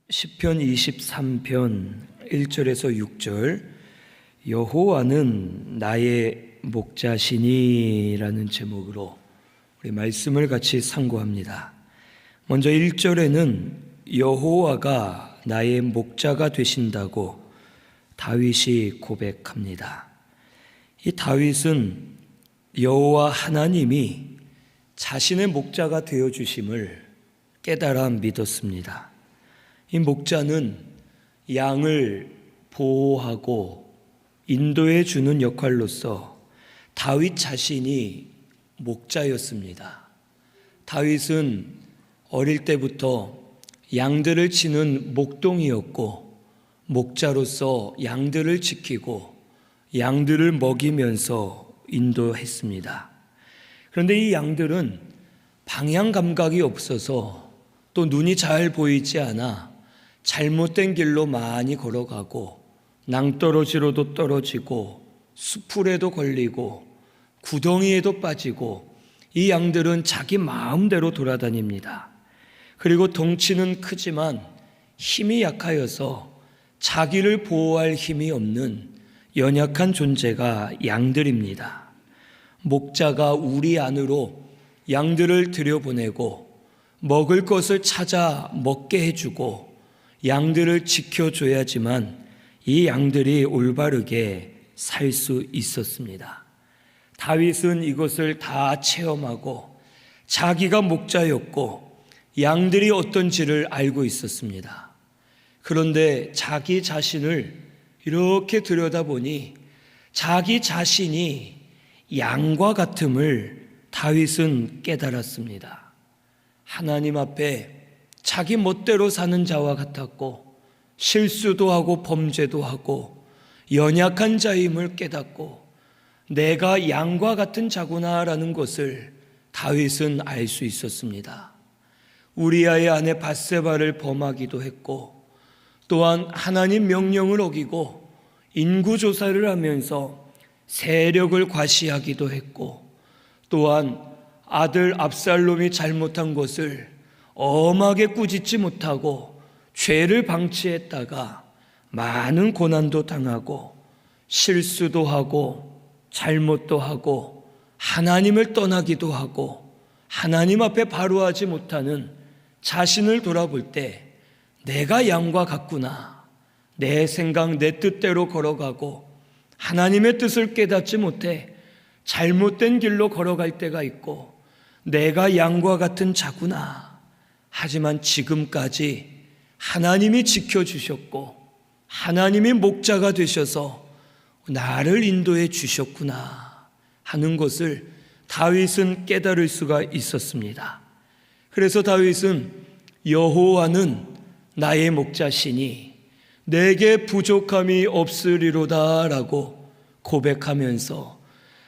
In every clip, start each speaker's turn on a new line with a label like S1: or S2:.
S1: 시편 23편 1절에서 6절, 여호와는 나의 목자시니라는 제목으로 우리 말씀을 같이 상고합니다. 먼저 1절에는 여호와가 나의 목자가 되신다고 다윗이 고백합니다. 이 다윗은 여호와 하나님이 자신의 목자가 되어주심을 깨달아 믿었습니다. 이 목자는 양을 보호하고 인도해 주는 역할로서 다윗 자신이 목자였습니다. 다윗은 어릴 때부터 양들을 치는 목동이었고, 목자로서 양들을 지키고 양들을 먹이면서 인도했습니다. 그런데 이 양들은 방향 감각이 없어서, 또 눈이 잘 보이지 않아 잘못된 길로 많이 걸어가고, 낭떠러지로도 떨어지고 수풀에도 걸리고 구덩이에도 빠지고, 이 양들은 자기 마음대로 돌아다닙니다. 그리고 덩치는 크지만 힘이 약하여서 자기를 보호할 힘이 없는 연약한 존재가 양들입니다. 목자가 우리 안으로 양들을 들여보내고 먹을 것을 찾아 먹게 해주고 양들을 지켜줘야지만 이 양들이 올바르게 살 수 있었습니다. 다윗은 이것을 다 체험하고 자기가 목자였고 양들이 어떤지를 알고 있었습니다. 그런데 자기 자신을 이렇게 들여다보니 자기 자신이 양과 같음을 다윗은 깨달았습니다. 하나님 앞에 자기 멋대로 사는 자와 같았고, 실수도 하고 범죄도 하고 연약한 자임을 깨닫고, 내가 양과 같은 자구나라는 것을 다윗은 알 수 있었습니다. 우리아의 아내 밧세바를 범하기도 했고, 또한 하나님 명령을 어기고 인구조사를 하면서 세력을 과시하기도 했고, 또한 아들 압살롬이 잘못한 것을 엄하게 꾸짖지 못하고 죄를 방치했다가 많은 고난도 당하고 실수도 하고 잘못도 하고 하나님을 떠나기도 하고 하나님 앞에 바로하지 못하는 자신을 돌아볼 때 내가 양과 같구나, 내 생각 내 뜻대로 걸어가고 하나님의 뜻을 깨닫지 못해 잘못된 길로 걸어갈 때가 있고, 내가 양과 같은 자구나. 하지만 지금까지 하나님이 지켜주셨고 하나님이 목자가 되셔서 나를 인도해 주셨구나 하는 것을 다윗은 깨달을 수가 있었습니다. 그래서 다윗은 여호와는 나의 목자시니 내게 부족함이 없으리로다 라고 고백하면서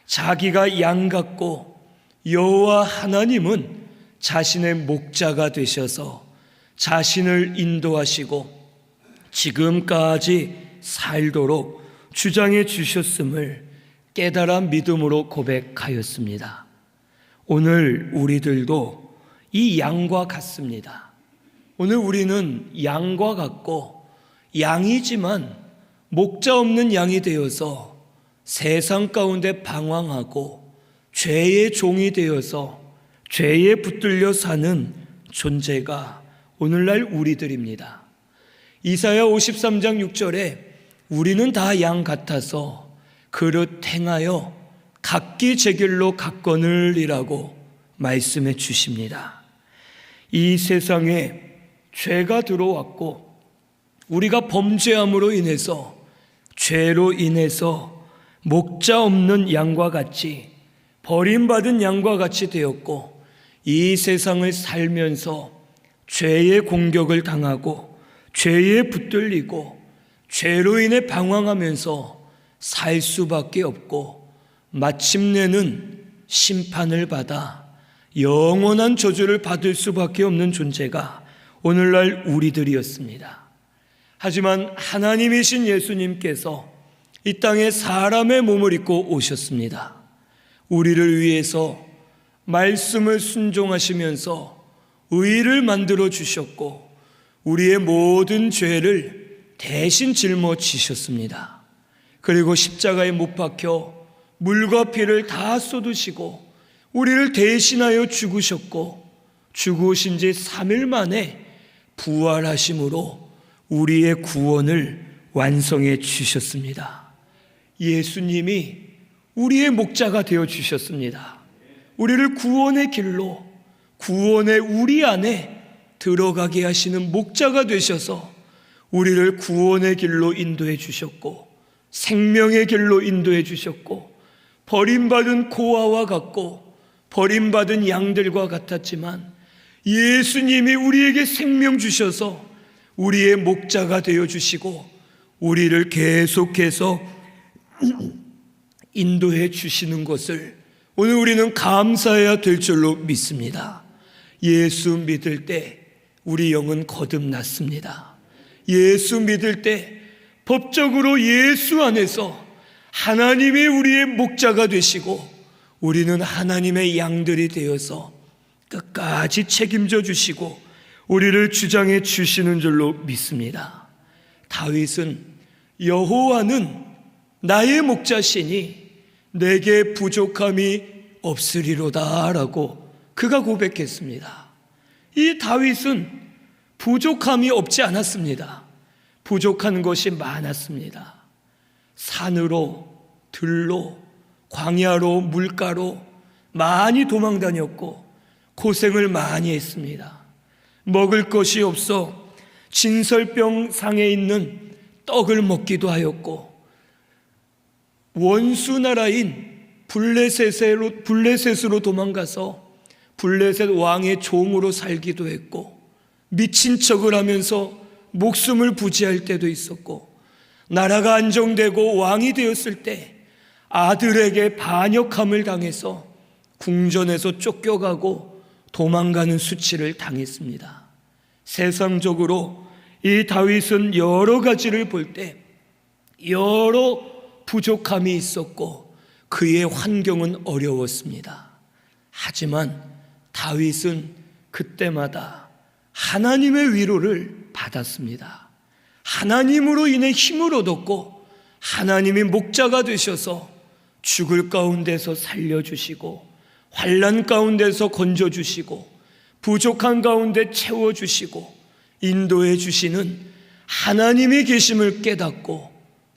S1: 자기가 양 같고 여호와 하나님은 자신의 목자가 되셔서 자신을 인도하시고 지금까지 살도록 주장해 주셨음을 깨달아 믿음으로 고백하였습니다. 오늘 우리들도 이 양과 같습니다. 오늘 우리는 양과 같고 양이지만 목자 없는 양이 되어서 세상 가운데 방황하고 죄의 종이 되어서 죄에 붙들려 사는 존재가 오늘날 우리들입니다. 이사야 53장 6절에 우리는 다 양 같아서 그릇 행하여 각기 제 길로 갔거늘이라고 말씀해 주십니다. 이 세상에 죄가 들어왔고 우리가 범죄함으로 인해서, 죄로 인해서 목자 없는 양과 같이, 버림받은 양과 같이 되었고, 이 세상을 살면서 죄의 공격을 당하고 죄에 붙들리고 죄로 인해 방황하면서 살 수밖에 없고, 마침내는 심판을 받아 영원한 저주를 받을 수밖에 없는 존재가 오늘날 우리들이었습니다. 하지만 하나님이신 예수님께서 이 땅에 사람의 몸을 입고 오셨습니다. 우리를 위해서 말씀을 순종하시면서 의를 만들어 주셨고 우리의 모든 죄를 대신 짊어지셨습니다. 그리고 십자가에 못 박혀 물과 피를 다 쏟으시고 우리를 대신하여 죽으셨고, 죽으신 지 3일 만에 부활하심으로 우리의 구원을 완성해 주셨습니다. 예수님이 우리의 목자가 되어 주셨습니다. 우리를 구원의 길로, 구원의 우리 안에 들어가게 하시는 목자가 되셔서 우리를 구원의 길로 인도해 주셨고, 생명의 길로 인도해 주셨고, 버림받은 고아와 같고 버림받은 양들과 같았지만 예수님이 우리에게 생명 주셔서 우리의 목자가 되어 주시고 우리를 계속해서 인도해 주시는 것을 오늘 우리는 감사해야 될 줄로 믿습니다. 예수 믿을 때 우리 영은 거듭났습니다. 예수 믿을 때 법적으로 예수 안에서 하나님이 우리의 목자가 되시고 우리는 하나님의 양들이 되어서 끝까지 책임져 주시고 우리를 주장해 주시는 줄로 믿습니다. 다윗은 여호와는 나의 목자시니 내게 부족함이 없으리로다 라고 그가 고백했습니다. 이 다윗은 부족함이 없지 않았습니다. 부족한 것이 많았습니다. 산으로, 들로, 광야로, 물가로 많이 도망다녔고 고생을 많이 했습니다. 먹을 것이 없어 진설병 상에 있는 떡을 먹기도 하였고, 원수 나라인 블레셋으로 도망가서 블레셋 왕의 종으로 살기도 했고, 미친 척을 하면서 목숨을 부지할 때도 있었고, 나라가 안정되고 왕이 되었을 때 아들에게 반역함을 당해서 궁전에서 쫓겨가고 도망가는 수치를 당했습니다. 세상적으로 이 다윗은 여러 가지를 볼 때 여러 부족함이 있었고 그의 환경은 어려웠습니다. 하지만 다윗은 그때마다 하나님의 위로를 받았습니다. 하나님으로 인해 힘을 얻었고 하나님이 목자가 되셔서 죽을 가운데서 살려주시고 환난 가운데서 건져주시고 부족한 가운데 채워주시고 인도해 주시는 하나님의 계심을 깨닫고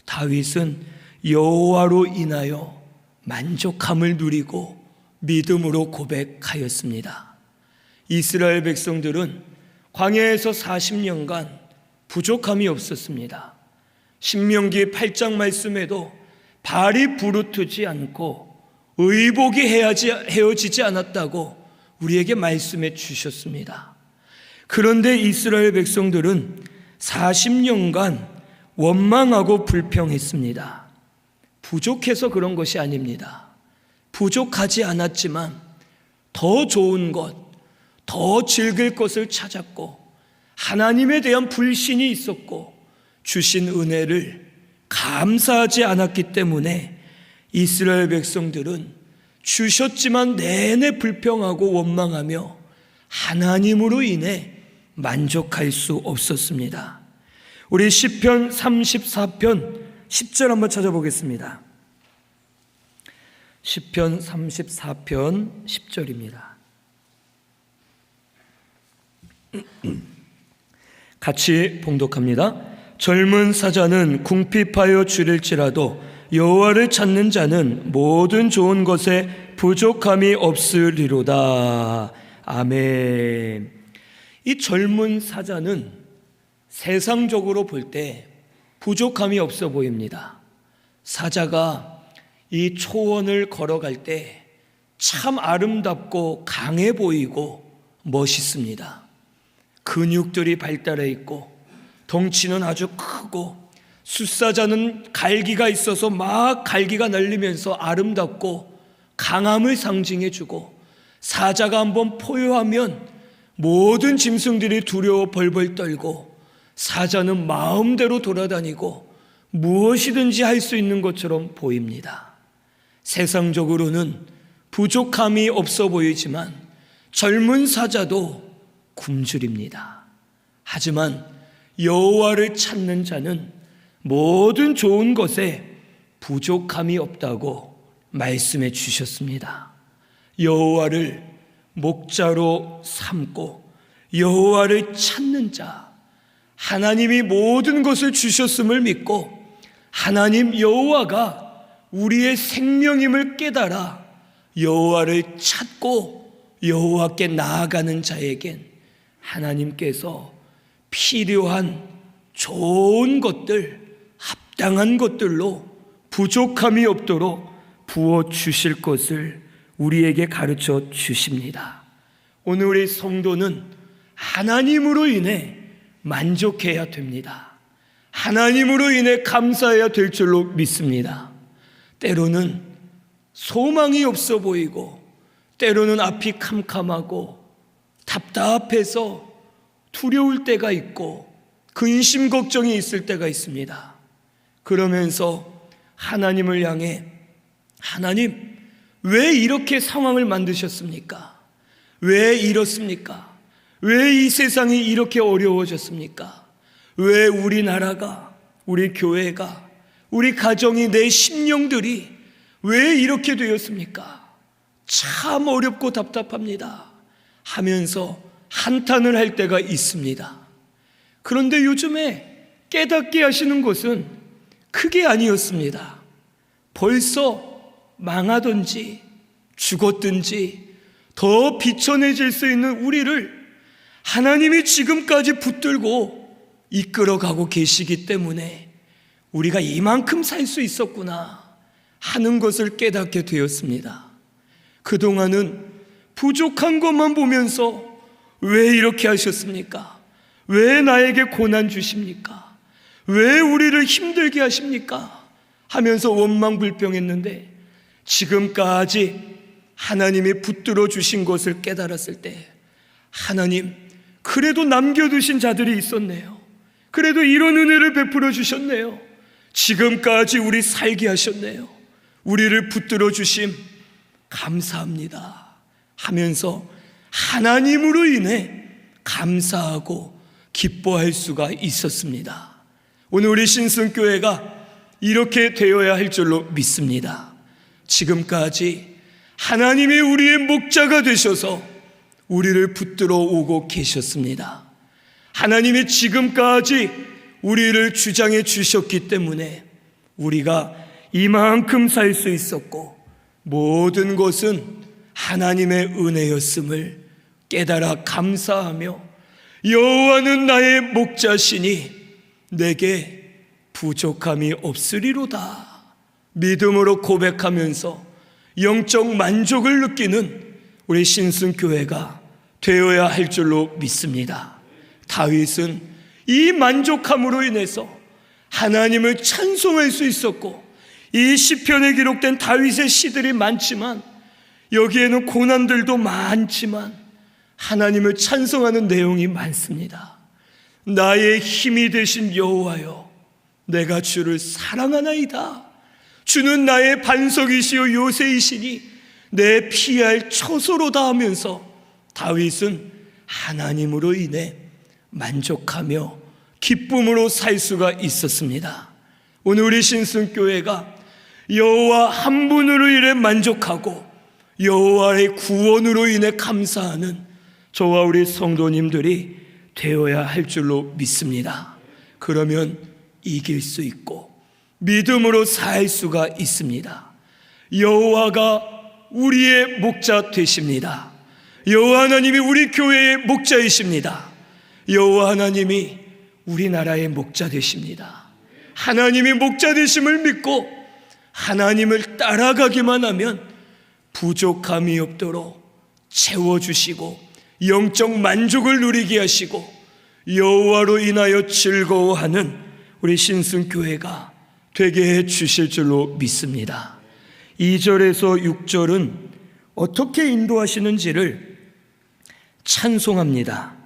S1: 다윗은 여호와로 인하여 만족함을 누리고 믿음으로 고백하였습니다. 이스라엘 백성들은 광야에서 40년간 부족함이 없었습니다. 신명기 8장 말씀에도 발이 부르트지 않고 의복이 헤어지지 않았다고 우리에게 말씀해 주셨습니다. 그런데 이스라엘 백성들은 40년간 원망하고 불평했습니다. 부족해서 그런 것이 아닙니다. 부족하지 않았지만 더 좋은 것, 더 즐길 것을 찾았고 하나님에 대한 불신이 있었고 주신 은혜를 감사하지 않았기 때문에 이스라엘 백성들은 주셨지만 내내 불평하고 원망하며 하나님으로 인해 만족할 수 없었습니다. 우리 시편 34편 10절 한번 찾아보겠습니다. 시편 34편 10절입니다. 같이 봉독합니다. 젊은 사자는 궁핍하여 줄일지라도 여호와를 찾는 자는 모든 좋은 것에 부족함이 없으리로다. 아멘. 이 젊은 사자는 세상적으로 볼 때 부족함이 없어 보입니다. 사자가 이 초원을 걸어갈 때 참 아름답고 강해 보이고 멋있습니다. 근육들이 발달해 있고 덩치는 아주 크고 숫사자는 갈기가 있어서 막 갈기가 날리면서 아름답고 강함을 상징해주고, 사자가 한번 포효하면 모든 짐승들이 두려워 벌벌 떨고 사자는 마음대로 돌아다니고 무엇이든지 할 수 있는 것처럼 보입니다. 세상적으로는 부족함이 없어 보이지만 젊은 사자도 굶주립니다. 하지만 여호와를 찾는 자는 모든 좋은 것에 부족함이 없다고 말씀해 주셨습니다. 여호와를 목자로 삼고 여호와를 찾는 자, 하나님이 모든 것을 주셨음을 믿고 하나님 여호와가 우리의 생명임을 깨달아 여호와를 찾고 여호와께 나아가는 자에겐 하나님께서 필요한 좋은 것들, 합당한 것들로 부족함이 없도록 부어주실 것을 우리에게 가르쳐 주십니다. 오늘 우리 성도는 하나님으로 인해 만족해야 됩니다. 하나님으로 인해 감사해야 될 줄로 믿습니다. 때로는 소망이 없어 보이고 때로는 앞이 캄캄하고 답답해서 두려울 때가 있고 근심 걱정이 있을 때가 있습니다. 그러면서 하나님을 향해 하나님, 왜 이렇게 상황을 만드셨습니까? 왜 이렇습니까? 왜 이 세상이 이렇게 어려워졌습니까? 왜 우리나라가, 우리 교회가, 우리 가정이, 내 심령들이 왜 이렇게 되었습니까? 참 어렵고 답답합니다 하면서 한탄을 할 때가 있습니다. 그런데 요즘에 깨닫게 하시는 것은 그게 아니었습니다. 벌써 망하든지 죽었든지 더 비천해질 수 있는 우리를 하나님이 지금까지 붙들고 이끌어가고 계시기 때문에 우리가 이만큼 살 수 있었구나 하는 것을 깨닫게 되었습니다. 그동안은 부족한 것만 보면서 왜 이렇게 하셨습니까? 왜 나에게 고난 주십니까? 왜 우리를 힘들게 하십니까? 하면서 원망불평했는데 지금까지 하나님이 붙들어 주신 것을 깨달았을 때 하나님, 그래도 남겨두신 자들이 있었네요. 그래도 이런 은혜를 베풀어 주셨네요. 지금까지 우리 살게 하셨네요. 우리를 붙들어 주심 감사합니다 하면서 하나님으로 인해 감사하고 기뻐할 수가 있었습니다. 오늘 우리 신승교회가 이렇게 되어야 할 줄로 믿습니다. 지금까지 하나님이 우리의 목자가 되셔서 우리를 붙들어 오고 계셨습니다. 하나님이 지금까지 우리를 주장해 주셨기 때문에 우리가 이만큼 살 수 있었고 모든 것은 하나님의 은혜였음을 깨달아 감사하며 여호와는 나의 목자시니 내게 부족함이 없으리로다 믿음으로 고백하면서 영적 만족을 느끼는 우리 신승교회가 되어야 할 줄로 믿습니다. 다윗은 이 만족함으로 인해서 하나님을 찬송할 수 있었고 이 시편에 기록된 다윗의 시들이 많지만 여기에는 고난들도 많지만 하나님을 찬송하는 내용이 많습니다. 나의 힘이 되신 여호와여, 내가 주를 사랑하나이다. 주는 나의 반석이시요 요새이시니 내 피할 처소로다 하면서 다윗은 하나님으로 인해 만족하며 기쁨으로 살 수가 있었습니다. 오늘 우리 신승교회가 여호와 한 분으로 인해 만족하고 여호와의 구원으로 인해 감사하는 저와 우리 성도님들이 되어야 할 줄로 믿습니다. 그러면 이길 수 있고 믿음으로 살 수가 있습니다. 여호와가 우리의 목자 되십니다. 여호와 하나님이 우리 교회의 목자이십니다. 여호와 하나님이 우리나라의 목자 되십니다. 하나님이 목자 되심을 믿고 하나님을 따라가기만 하면 부족함이 없도록 채워주시고 영적 만족을 누리게 하시고 여호와로 인하여 즐거워하는 우리 신승교회가 되게 해 주실 줄로 믿습니다. 2절에서 6절은 어떻게 인도하시는지를 찬송합니다.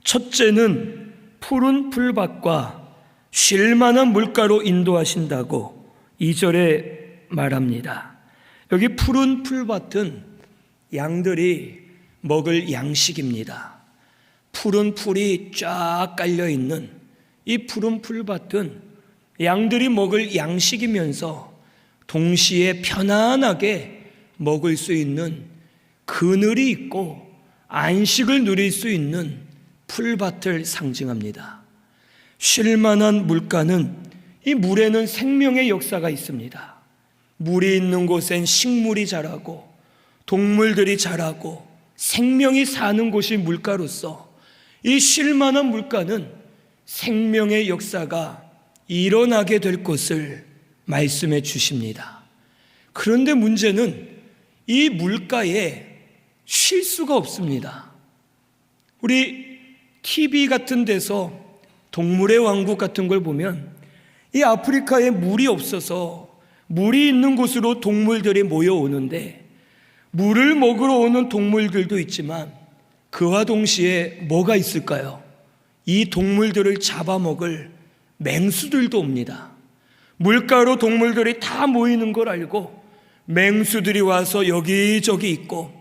S1: 첫째는 푸른 풀밭과 쉴만한 물가로 인도하신다고 2절에 말합니다. 여기 푸른 풀밭은 양들이 먹을 양식입니다. 푸른 풀이 쫙 깔려있는 이 푸른 풀밭은 양들이 먹을 양식이면서 동시에 편안하게 먹을 수 있는 그늘이 있고 안식을 누릴 수 있는 풀밭을 상징합니다. 쉴만한 물가는, 이 물에는 생명의 역사가 있습니다. 물이 있는 곳엔 식물이 자라고 동물들이 자라고 생명이 사는 곳이 물가로서 이 쉴만한 물가는 생명의 역사가 일어나게 될 것을 말씀해 주십니다. 그런데 문제는 이 물가에 쉴 수가 없습니다. 우리 TV 같은 데서 동물의 왕국 같은 걸 보면 이 아프리카에 물이 없어서 물이 있는 곳으로 동물들이 모여오는데, 물을 먹으러 오는 동물들도 있지만 그와 동시에 뭐가 있을까요? 이 동물들을 잡아먹을 맹수들도 옵니다. 물가로 동물들이 다 모이는 걸 알고 맹수들이 와서 여기저기 있고,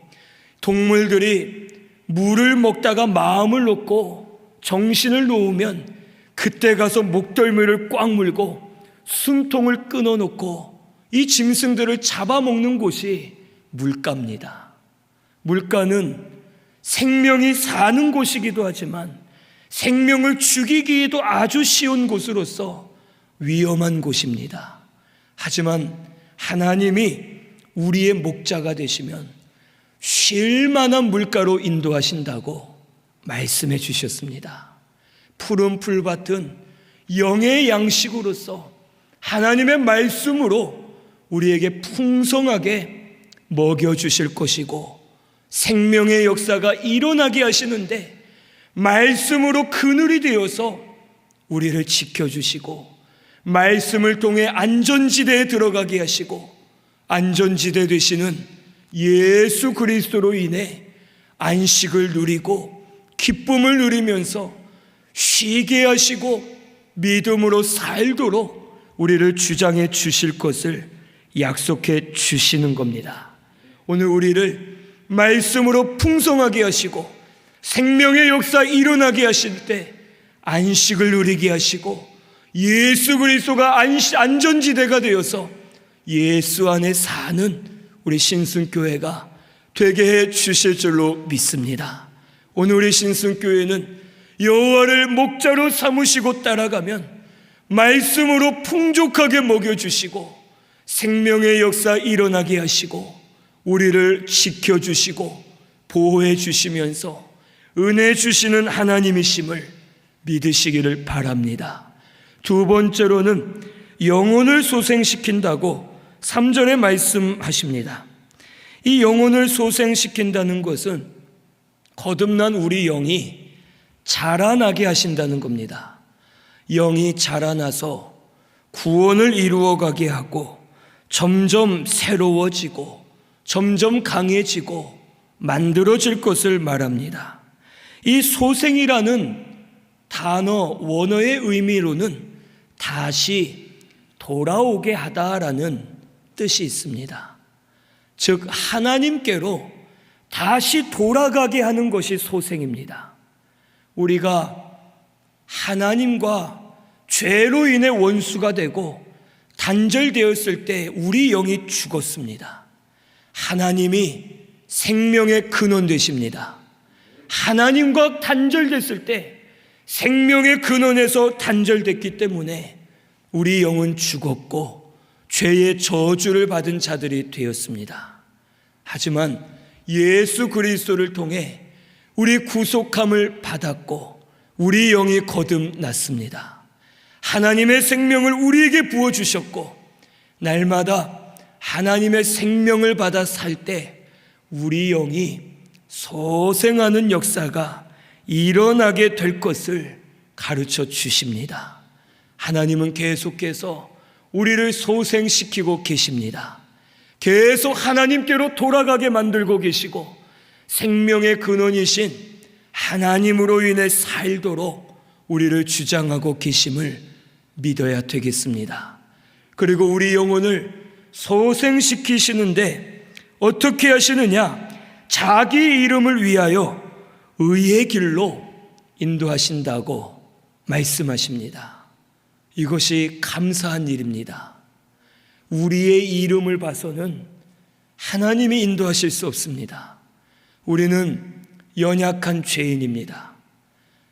S1: 동물들이 물을 먹다가 마음을 놓고 정신을 놓으면 그때 가서 목덜미를 꽉 물고 숨통을 끊어놓고 이 짐승들을 잡아먹는 곳이 물가입니다. 물가는 생명이 사는 곳이기도 하지만 생명을 죽이기에도 아주 쉬운 곳으로서 위험한 곳입니다. 하지만 하나님이 우리의 목자가 되시면 쉴 만한 물가로 인도하신다고 말씀해 주셨습니다. 푸른 풀밭은 영의 양식으로서 하나님의 말씀으로 우리에게 풍성하게 먹여주실 것이고, 생명의 역사가 일어나게 하시는데 말씀으로 그늘이 되어서 우리를 지켜주시고, 말씀을 통해 안전지대에 들어가게 하시고, 안전지대 되시는 예수 그리스도로 인해 안식을 누리고 기쁨을 누리면서 쉬게 하시고 믿음으로 살도록 우리를 주장해 주실 것을 약속해 주시는 겁니다. 오늘 우리를 말씀으로 풍성하게 하시고 생명의 역사 일어나게 하실 때 안식을 누리게 하시고 예수 그리스도가 안전지대가 되어서 예수 안에 사는 우리 신순교회가 되게 해 주실 줄로 믿습니다. 오늘 우리 신순교회는 여호와를 목자로 삼으시고 따라가면 말씀으로 풍족하게 먹여주시고 생명의 역사 일어나게 하시고 우리를 지켜주시고 보호해 주시면서 은혜 주시는 하나님이심을 믿으시기를 바랍니다. 두 번째로는 영혼을 소생시킨다고 3절에 말씀하십니다. 이 영혼을 소생시킨다는 것은 거듭난 우리 영이 자라나게 하신다는 겁니다. 영이 자라나서 구원을 이루어가게 하고 점점 새로워지고 점점 강해지고 만들어질 것을 말합니다. 이 소생이라는 단어, 원어의 의미로는 다시 돌아오게 하다라는 뜻이 있습니다. 즉 하나님께로 다시 돌아가게 하는 것이 소생입니다. 우리가 하나님과 죄로 인해 원수가 되고 단절되었을 때 우리 영이 죽었습니다. 하나님이 생명의 근원 되십니다. 하나님과 단절됐을 때 생명의 근원에서 단절됐기 때문에 우리 영은 죽었고 죄의 저주를 받은 자들이 되었습니다. 하지만 예수 그리스도를 통해 우리 구속함을 받았고 우리 영이 거듭났습니다. 하나님의 생명을 우리에게 부어주셨고 날마다 하나님의 생명을 받아 살 때 우리 영이 소생하는 역사가 일어나게 될 것을 가르쳐 주십니다. 하나님은 계속해서 우리를 소생시키고 계십니다. 계속 하나님께로 돌아가게 만들고 계시고 생명의 근원이신 하나님으로 인해 살도록 우리를 주장하고 계심을 믿어야 되겠습니다. 그리고 우리 영혼을 소생시키시는데 어떻게 하시느냐? 자기 이름을 위하여 의의 길로 인도하신다고 말씀하십니다. 이것이 감사한 일입니다. 우리의 이름을 봐서는 하나님이 인도하실 수 없습니다. 우리는 연약한 죄인입니다.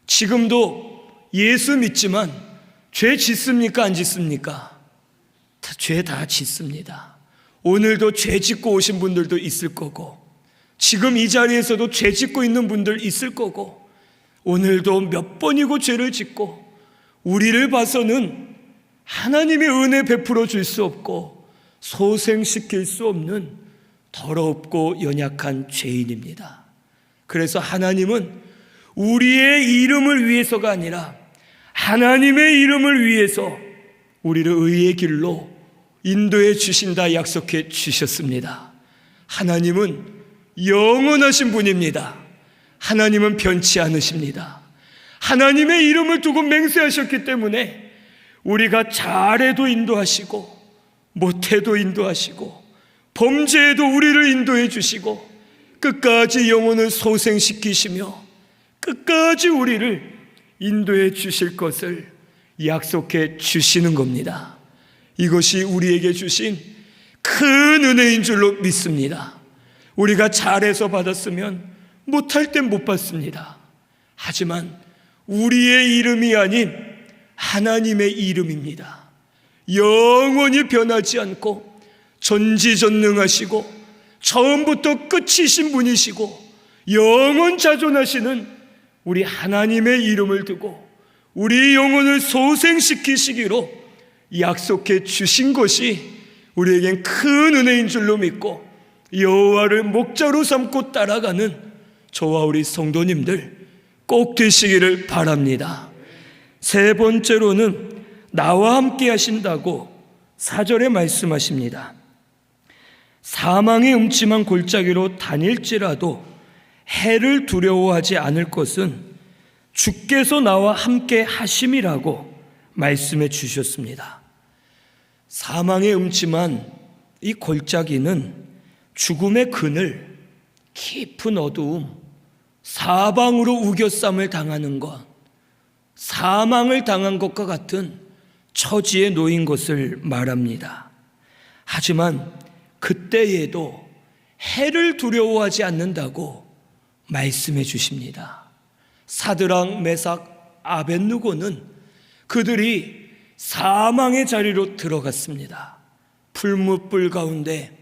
S1: 지금도 예수 믿지만 죄 짓습니까? 안 짓습니까? 죄 다 짓습니다. 오늘도 죄 짓고 오신 분들도 있을 거고, 지금 이 자리에서도 죄 짓고 있는 분들 있을 거고, 오늘도 몇 번이고 죄를 짓고, 우리를 봐서는 하나님의 은혜 베풀어 줄 수 없고 소생시킬 수 없는 더럽고 연약한 죄인입니다. 그래서 하나님은 우리의 이름을 위해서가 아니라 하나님의 이름을 위해서 우리를 의의 길로 인도해 주신다 약속해 주셨습니다. 하나님은 영원하신 분입니다. 하나님은 변치 않으십니다. 하나님의 이름을 두고 맹세하셨기 때문에 우리가 잘해도 인도하시고 못해도 인도하시고 범죄에도 우리를 인도해 주시고 끝까지 영혼을 소생시키시며 끝까지 우리를 인도해 주실 것을 약속해 주시는 겁니다. 이것이 우리에게 주신 큰 은혜인 줄로 믿습니다. 우리가 잘해서 받았으면 못할 땐 못 받습니다. 하지만 우리의 이름이 아닌 하나님의 이름입니다. 영원히 변하지 않고 전지전능하시고 처음부터 끝이신 분이시고 영원자존하시는 우리 하나님의 이름을 두고 우리 영혼을 소생시키시기로 약속해 주신 것이 우리에겐 큰 은혜인 줄로 믿고 여호와를 목자로 삼고 따라가는 저와 우리 성도님들 꼭 되시기를 바랍니다. 세 번째로는 나와 함께 하신다고 4절에 말씀하십니다. 사망의 음침한 골짜기로 다닐지라도 해를 두려워하지 않을 것은 주께서 나와 함께 하심이라고 말씀해 주셨습니다. 사망의 음침한 이 골짜기는 죽음의 그늘, 깊은 어두움, 사방으로 우겨쌈을 당하는 것, 사망을 당한 것과 같은 처지에 놓인 것을 말합니다. 하지만 그때에도 해를 두려워하지 않는다고 말씀해 주십니다. 사드락, 메삭, 아벳느고는 그들이 사망의 자리로 들어갔습니다. 풀무불 가운데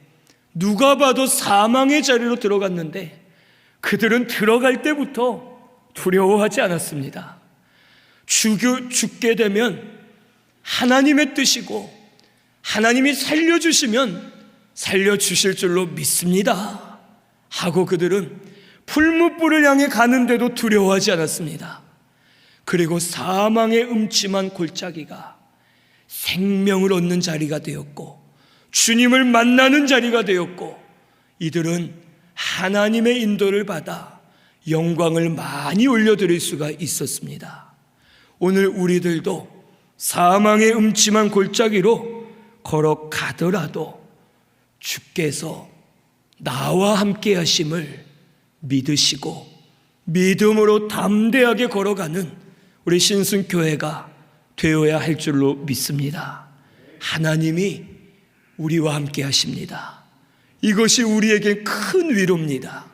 S1: 누가 봐도 사망의 자리로 들어갔는데 그들은 들어갈 때부터 두려워하지 않았습니다. 죽게 되면 하나님의 뜻이고 하나님이 살려주시면 살려주실 줄로 믿습니다 하고 그들은 풀무불을 향해 가는데도 두려워하지 않았습니다. 그리고 사망의 음침한 골짜기가 생명을 얻는 자리가 되었고 주님을 만나는 자리가 되었고 이들은 하나님의 인도를 받아 영광을 많이 올려드릴 수가 있었습니다. 오늘 우리들도 사망의 음침한 골짜기로 걸어가더라도 주께서 나와 함께 하심을 믿으시고 믿음으로 담대하게 걸어가는 우리 신순교회가 되어야 할 줄로 믿습니다. 하나님이 우리와 함께 하십니다. 이것이 우리에게 큰 위로입니다.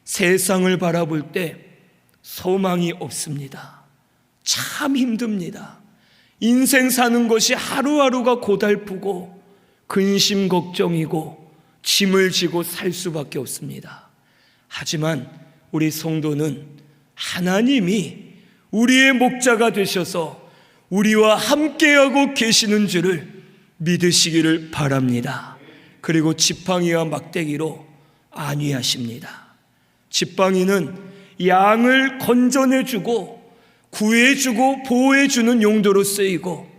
S1: 세상을 바라볼 때 소망이 없습니다. 참 힘듭니다. 인생 사는 것이 하루하루가 고달프고 근심 걱정이고 짐을 지고 살 수밖에 없습니다. 하지만 우리 성도는 하나님이 우리의 목자가 되셔서 우리와 함께하고 계시는 줄을 믿으시기를 바랍니다. 그리고 지팡이와 막대기로 안위하십니다. 지팡이는 양을 건져내주고 구해주고 보호해주는 용도로 쓰이고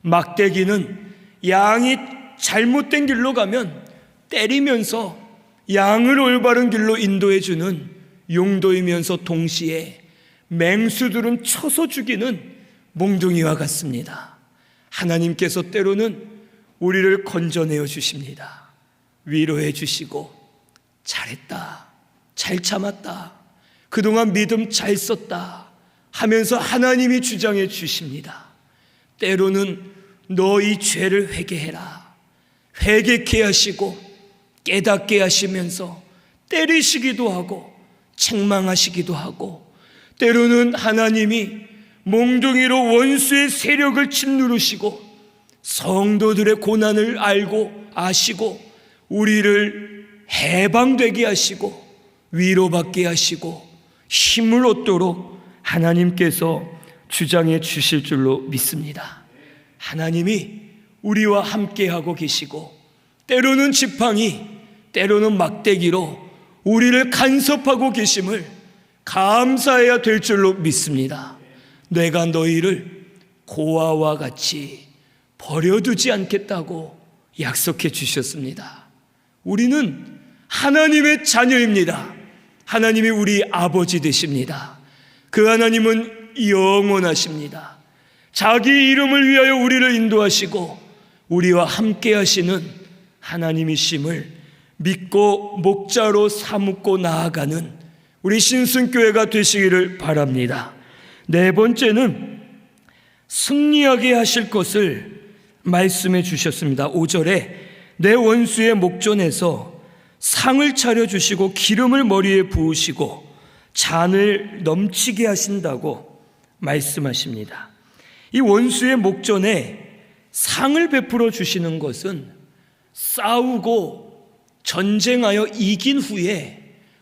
S1: 막대기는 양이 잘못된 길로 가면 때리면서 양을 올바른 길로 인도해주는 용도이면서 동시에 맹수들은 쳐서 죽이는 몽둥이와 같습니다. 하나님께서 때로는 우리를 건져내어 주십니다. 위로해 주시고 잘했다, 잘 참았다, 그동안 믿음 잘 썼다 하면서 하나님이 주장해 주십니다. 때로는 너희 죄를 회개해라. 회개케 하시고 깨닫게 하시면서 때리시기도 하고 책망하시기도 하고, 때로는 하나님이 몽둥이로 원수의 세력을 짓누르시고 성도들의 고난을 알고 아시고 우리를 해방되게 하시고 위로받게 하시고 힘을 얻도록 하나님께서 주장해 주실 줄로 믿습니다. 하나님이 우리와 함께하고 계시고 때로는 지팡이, 때로는 막대기로 우리를 간섭하고 계심을 감사해야 될 줄로 믿습니다. 내가 너희를 고아와 같이 버려두지 않겠다고 약속해 주셨습니다. 우리는 하나님의 자녀입니다. 하나님이 우리 아버지 되십니다. 그 하나님은 영원하십니다. 자기 이름을 위하여 우리를 인도하시고 우리와 함께 하시는 하나님이심을 믿고 목자로 삼고 나아가는 우리 신순교회가 되시기를 바랍니다. 네 번째는 승리하게 하실 것을 말씀해 주셨습니다. 5절에 내 원수의 목전에서 상을 차려주시고 기름을 머리에 부으시고 잔을 넘치게 하신다고 말씀하십니다. 이 원수의 목전에 상을 베풀어 주시는 것은 싸우고 전쟁하여 이긴 후에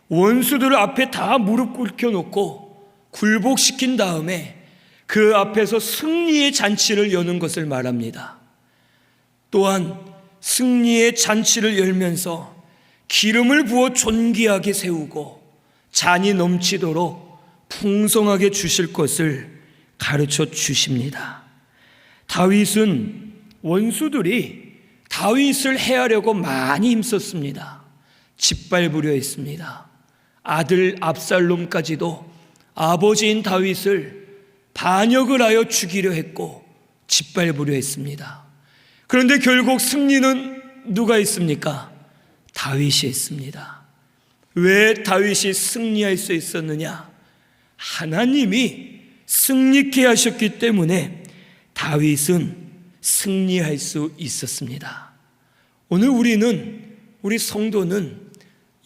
S1: 원수들 앞에 다 무릎 꿇겨 놓고 굴복시킨 다음에 그 앞에서 승리의 잔치를 여는 것을 말합니다. 또한 승리의 잔치를 열면서 기름을 부어 존귀하게 세우고 잔이 넘치도록 풍성하게 주실 것을 가르쳐 주십니다. 다윗은 원수들이 다윗을 해하려고 많이 힘썼습니다. 짓밟으려 했습니다. 아들 압살롬까지도 아버지인 다윗을 반역을 하여 죽이려 했고 짓밟으려 했습니다. 그런데 결국 승리는 누가 했습니까? 다윗이 했습니다. 왜 다윗이 승리할 수 있었느냐? 하나님이 승리케 하셨기 때문에 다윗은 승리할 수 있었습니다. 오늘 우리 성도는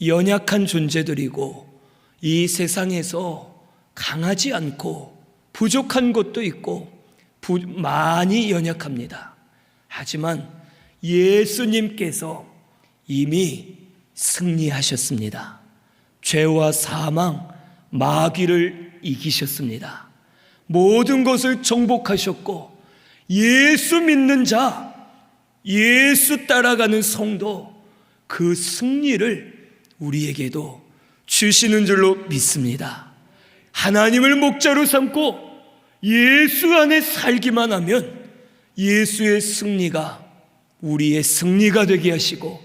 S1: 연약한 존재들이고 이 세상에서 강하지 않고 부족한 것도 있고 많이 연약합니다. 하지만 예수님께서 이미 승리하셨습니다. 죄와 사망, 마귀를 이기셨습니다. 모든 것을 정복하셨고 예수 믿는 자, 예수 따라가는 성도, 그 승리를 우리에게도 주시는 줄로 믿습니다. 하나님을 목자로 삼고 예수 안에 살기만 하면 예수의 승리가 우리의 승리가 되게 하시고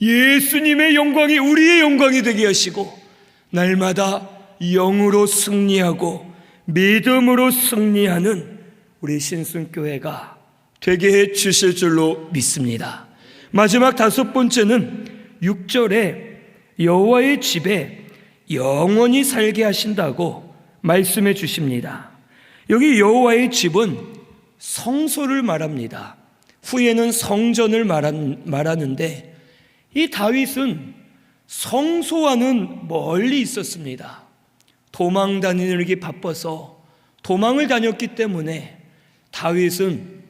S1: 예수님의 영광이 우리의 영광이 되게 하시고 날마다 영으로 승리하고 믿음으로 승리하는 우리 신순교회가 되게 해 주실 줄로 믿습니다. 마지막 다섯 번째는 6절에 여호와의 집에 영원히 살게 하신다고 말씀해 주십니다. 여기 여호와의 집은 성소를 말합니다. 후에는 성전을 말하는데 이 다윗은 성소와는 멀리 있었습니다. 도망 다니기 바빠서 도망을 다녔기 때문에 다윗은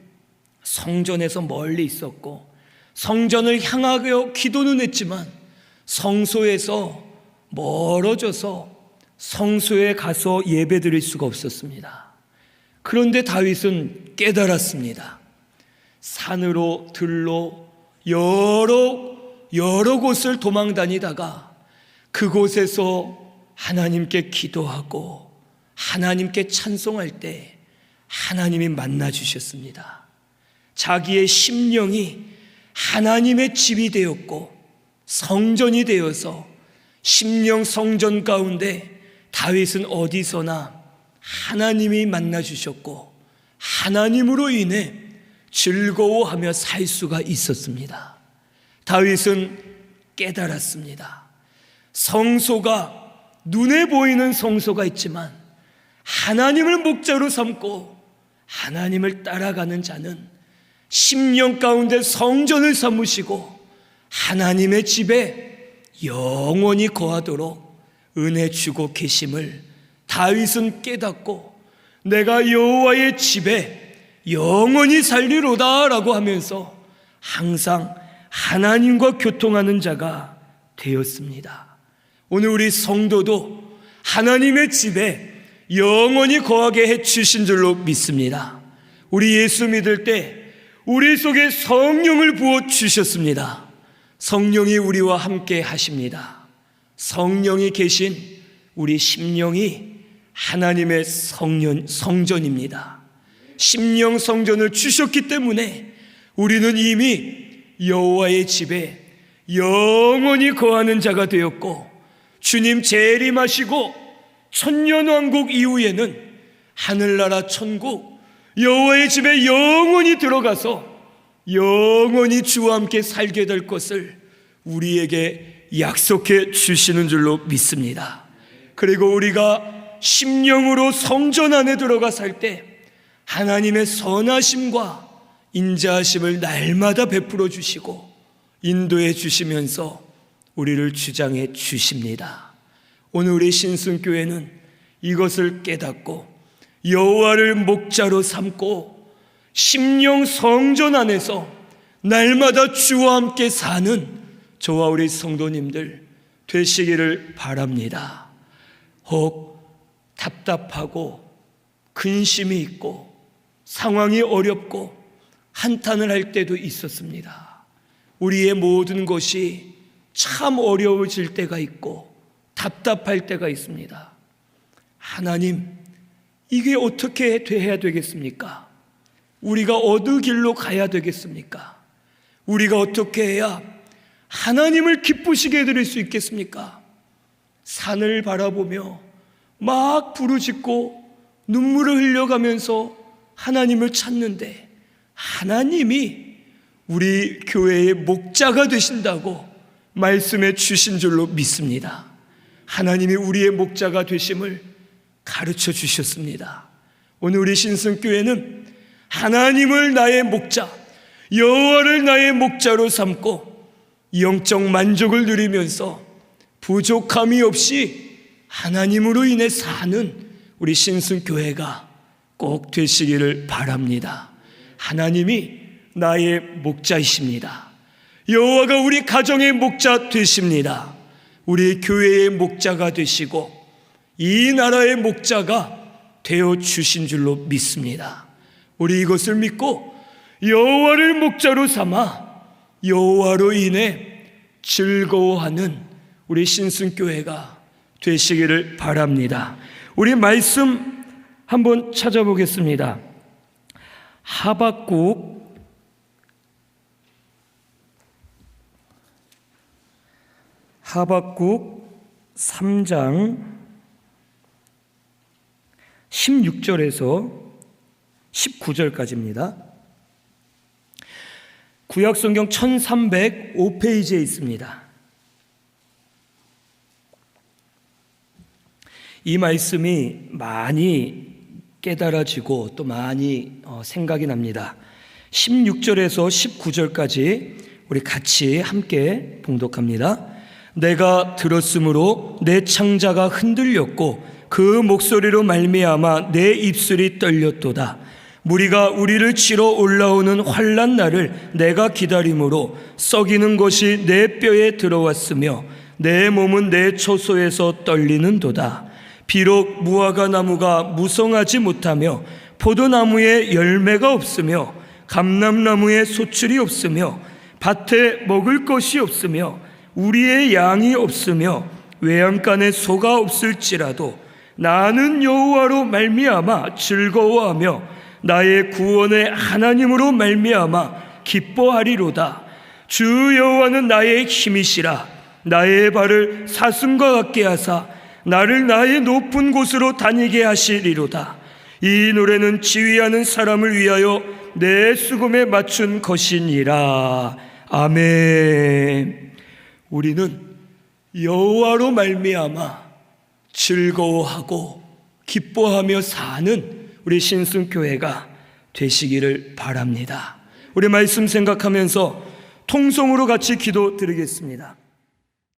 S1: 성전에서 멀리 있었고 성전을 향하여 기도는 했지만 성소에서 멀어져서 성소에 가서 예배드릴 수가 없었습니다. 그런데 다윗은 깨달았습니다. 산으로 들로 여러 곳을 도망 다니다가 그곳에서 하나님께 기도하고 하나님께 찬송할 때 하나님이 만나 주셨습니다. 자기의 심령이 하나님의 집이 되었고 성전이 되어서 심령 성전 가운데 다윗은 어디서나 하나님이 만나 주셨고 하나님으로 인해 즐거워하며 살 수가 있었습니다. 다윗은 깨달았습니다. 성소가 눈에 보이는 성소가 있지만 하나님을 목자로 삼고 하나님을 따라가는 자는 심령 가운데 성전을 삼으시고 하나님의 집에 영원히 거하도록 은혜 주고 계심을 다윗은 깨닫고 내가 여호와의 집에 영원히 살리로다 라고 하면서 항상 하나님과 교통하는 자가 되었습니다. 오늘 우리 성도도 하나님의 집에 영원히 거하게 해주신 줄로 믿습니다. 우리 예수 믿을 때 우리 속에 성령을 부어주셨습니다. 성령이 우리와 함께 하십니다. 성령이 계신 우리 심령이 하나님의 성전입니다. 심령 성전을 주셨기 때문에 우리는 이미 여호와의 집에 영원히 거하는 자가 되었고, 주님 재림하시고 천년왕국 이후에는 하늘나라 천국 여호와의 집에 영원히 들어가서 영원히 주와 함께 살게 될 것을 우리에게 약속해 주시는 줄로 믿습니다. 그리고 우리가 심령으로 성전 안에 들어가 살 때 하나님의 선하심과 인자하심을 날마다 베풀어 주시고 인도해 주시면서 우리를 주장해 주십니다. 오늘 우리 신승교회는 이것을 깨닫고 여호와를 목자로 삼고 심령 성전 안에서 날마다 주와 함께 사는 저와 우리 성도님들 되시기를 바랍니다. 혹 답답하고 근심이 있고 상황이 어렵고 한탄을 할 때도 있었습니다. 우리의 모든 것이 참 어려워질 때가 있고 답답할 때가 있습니다. 하나님, 이게 어떻게 돼야 되겠습니까? 우리가 어느 길로 가야 되겠습니까? 우리가 어떻게 해야 하나님을 기쁘시게 해드릴 수 있겠습니까? 산을 바라보며 막 부르짖고 눈물을 흘려가면서 하나님을 찾는데 하나님이 우리 교회의 목자가 되신다고 말씀해 주신 줄로 믿습니다. 하나님이 우리의 목자가 되심을 가르쳐 주셨습니다. 오늘 우리 신승교회는 하나님을 나의 목자, 여호와를 나의 목자로 삼고 영적 만족을 누리면서 부족함이 없이 하나님으로 인해 사는 우리 신승교회가 꼭 되시기를 바랍니다. 하나님이 나의 목자이십니다. 여호와가 우리 가정의 목자 되십니다. 우리 교회의 목자가 되시고 이 나라의 목자가 되어 주신 줄로 믿습니다. 우리 이것을 믿고 여호와를 목자로 삼아 여호와로 인해 즐거워하는 우리 신승교회가 되시기를 바랍니다. 우리 말씀 한번 찾아보겠습니다. 하박국 3장 16절에서 19절까지입니다. 구약성경 1305페이지에 있습니다. 이 말씀이 많이 깨달아지고 또 많이 생각이 납니다. 16절에서 19절까지 우리 같이 함께 봉독합니다. 내가 들었으므로 내 창자가 흔들렸고 그 목소리로 말미암아 내 입술이 떨렸도다. 무리가 우리를 치러 올라오는 환난 날을 내가 기다림으로 썩이는 것이 내 뼈에 들어왔으며 내 몸은 내 초소에서 떨리는도다. 비록 무화과 나무가 무성하지 못하며 포도나무에 열매가 없으며 감람나무에 소출이 없으며 밭에 먹을 것이 없으며 우리의 양이 없으며 외양간에 소가 없을지라도 나는 여호와로 말미암아 즐거워하며 나의 구원의 하나님으로 말미암아 기뻐하리로다. 주 여호와는 나의 힘이시라. 나의 발을 사슴과 같게 하사 나를 나의 높은 곳으로 다니게 하시리로다. 이 노래는 지휘하는 사람을 위하여 내 수금에 맞춘 것이니라. 아멘. 우리는 여호와로 말미암아 즐거워하고 기뻐하며 사는 우리 신순교회가 되시기를 바랍니다. 우리 말씀 생각하면서 통성으로 같이 기도 드리겠습니다.